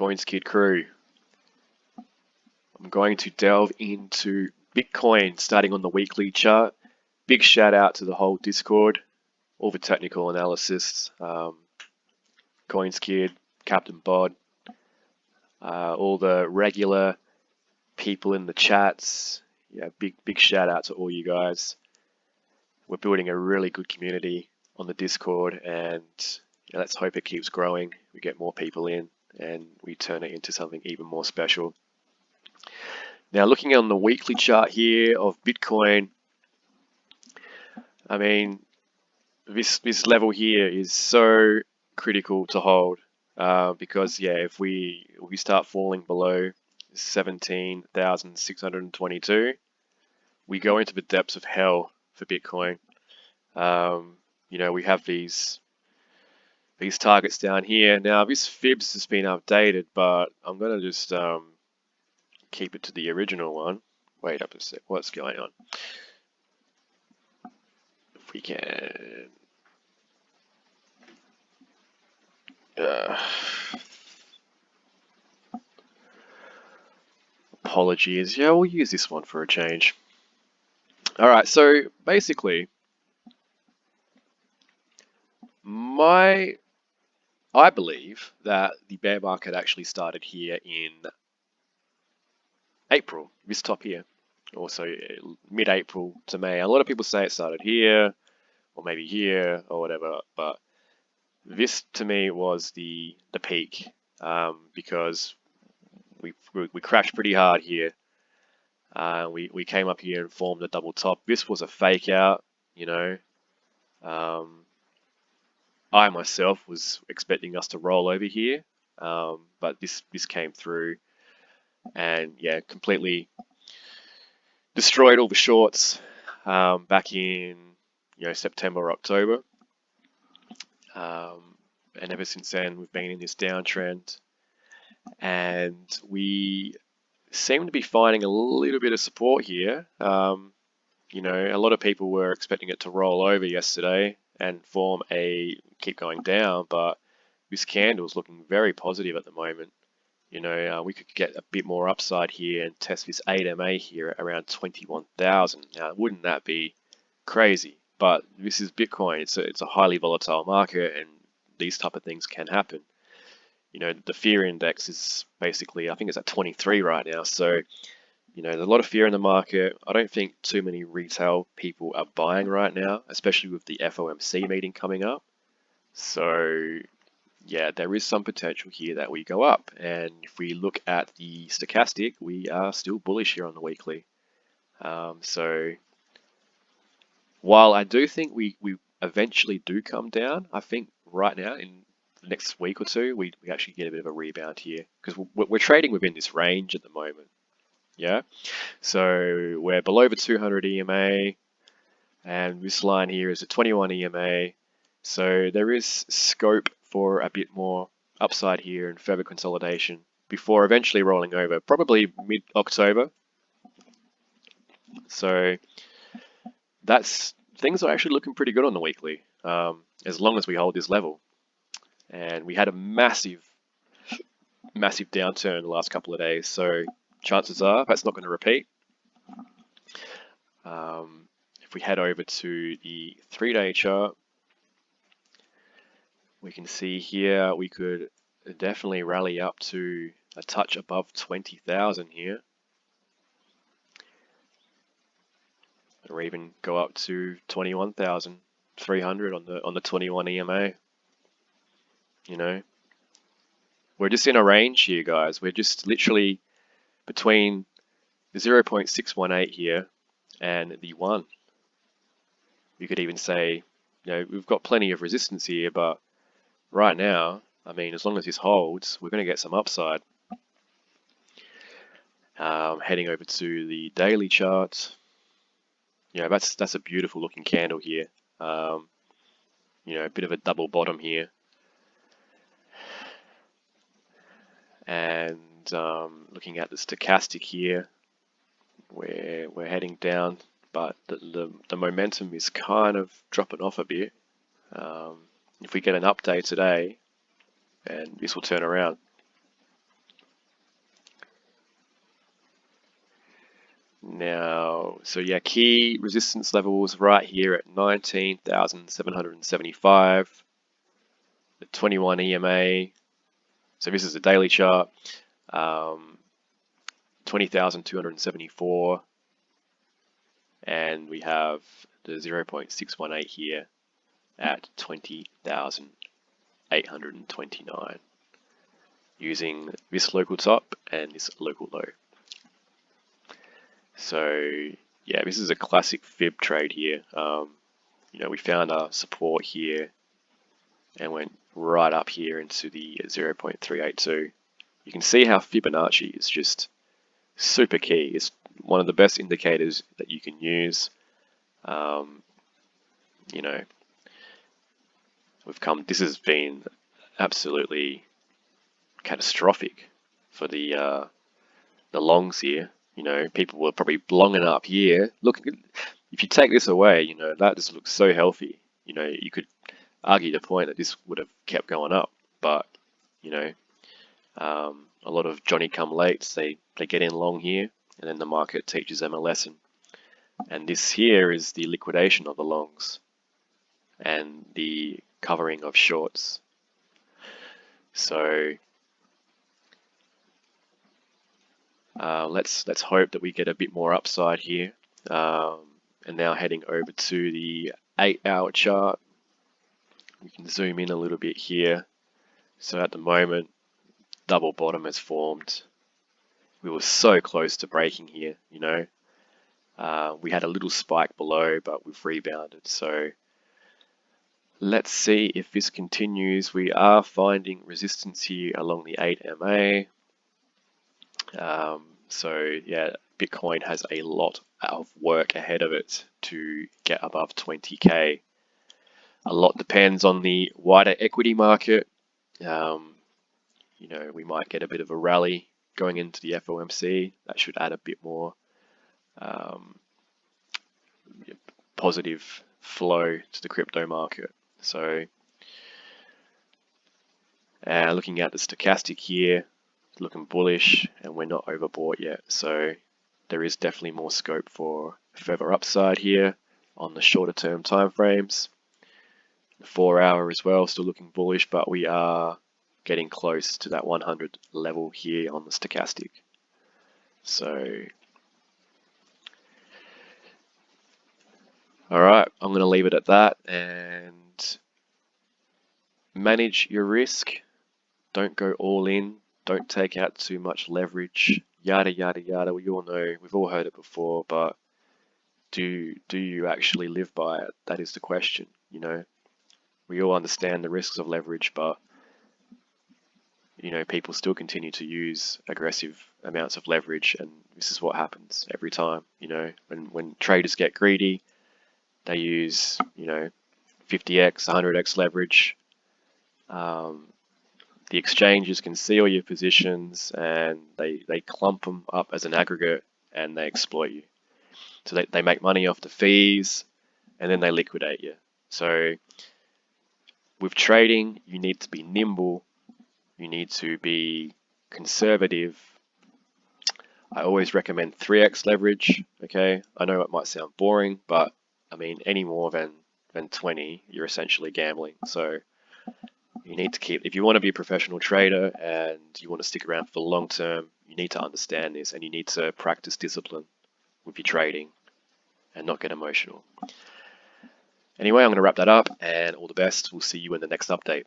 Coins Kid crew. I'm going to delve into Bitcoin starting on the weekly chart. Big shout out to the whole Discord, all the technical analysis, Coins Kid, Captain Bod, all the regular people in the chats. Yeah, big shout out to all you guys. We're building a really good community on the Discord, and let's hope it keeps growing. We get more people in and we turn it into something even more special. Now, looking on the weekly chart here of Bitcoin, I mean, this level here is so critical to hold because if we start falling below 17,622, we go into the depths of hell for Bitcoin. We have these targets down here. Now, this fibs has been updated, but I'm gonna just keep it to the original one. Wait up a sec, what's going on? If we can... apologies. Yeah, we'll use this one for a change. Alright, so basically, I believe that the bear market actually started here in April, this top here, also mid-April to May. A lot of people say it started here, or maybe here, or whatever, but this to me was the peak, because we crashed pretty hard here. We came up here and formed a double top. This was a fake out, I myself was expecting us to roll over here, but this came through and completely destroyed all the shorts back in September or October, and ever since then we've been in this downtrend, and we seem to be finding a little bit of support here. A lot of people were expecting it to roll over yesterday and keep going down, but this candle is looking very positive at the moment. We could get a bit more upside here and test this 8MA here at around 21,000. Now, wouldn't that be crazy? But this is Bitcoin. It's a highly volatile market, and these type of things can happen. The fear index is basically, I think it's at 23 right now. So, there's a lot of fear in the market. I don't think too many retail people are buying right now, especially with the FOMC meeting coming up. So, there is some potential here that we go up. And if we look at the stochastic, we are still bullish here on the weekly. So, while I do think we eventually do come down, I think right now in the next week or two, we actually get a bit of a rebound here because we're trading within this range at the moment. Yeah, so we're below the 200 EMA, and this line here is a 21 EMA. So there is scope for a bit more upside here and further consolidation before eventually rolling over, probably mid-October. So things are actually looking pretty good on the weekly, as long as we hold this level. And we had a massive downturn the last couple of days, so chances are that's not going to repeat. If we head over to the 3-day chart, we can see here we could definitely rally up to a touch above 20,000 here, or even go up to 21,300 on the 21 EMA. We're just in a range here, guys. We're just literally between the 0.618 here and the 1. You could even say, we've got plenty of resistance here, but right now, I mean, as long as this holds, we're going to get some upside. Heading over to the daily chart. That's a beautiful looking candle here. A bit of a double bottom here. And looking at the stochastic here, we're heading down, but the momentum is kind of dropping off a bit. If we get an update today, and this will turn around. Now, so yeah, key resistance levels right here at 19,775, the 21 EMA. So this is a daily chart. 20,274, and we have the 0.618 here at 20,829 using this local top and this local low. So yeah, this is a classic fib trade here. We found our support here and went right up here into the 0.382. You can see how Fibonacci is just super key. It's one of the best indicators that you can use. This has been absolutely catastrophic for the longs here. People were probably longing up here. Look, if you take this away, that just looks so healthy. You could argue the point that this would have kept going up, but a lot of Johnny come lates, they get in long here, and then the market teaches them a lesson. And this here is the liquidation of the longs and the covering of shorts. So let's hope that we get a bit more upside here. And now heading over to the 8-hour chart, we can zoom in a little bit here. So at the moment, double bottom has formed. We were so close to breaking here, we had a little spike below, but we've rebounded. So let's see if this continues. We are finding resistance here along the 8 MA. So yeah, Bitcoin has a lot of work ahead of it to get above 20K. A lot depends on the wider equity market. We might get a bit of a rally going into the FOMC. That should add a bit more positive flow to the crypto market. So looking at the stochastic here, looking bullish, and we're not overbought yet. So there is definitely more scope for further upside here on the shorter term time frames. The 4-hour as well, still looking bullish, but we are getting close to that 100 level here on the stochastic. So all right, I'm going to leave it at that and manage your risk. Don't go all in. Don't take out too much leverage. Yada, yada, yada. We all know, we've all heard it before, but do you actually live by it? That is the question, We all understand the risks of leverage, but people still continue to use aggressive amounts of leverage, and this is what happens every time. When traders get greedy, they use 50x, 100x leverage. The exchanges can see all your positions, and they clump them up as an aggregate, and they exploit you. So they make money off the fees, and then they liquidate you. So with trading, you need to be nimble. You need to be conservative. I always recommend 3x leverage. Okay, I know it might sound boring, but I mean, any more than 20, you're essentially gambling. So you need to keep, if you want to be a professional trader and you want to stick around for the long term, you need to understand this, and you need to practice discipline with your trading and not get emotional. Anyway, I'm going to wrap that up, and all the best. We'll see you in the next update.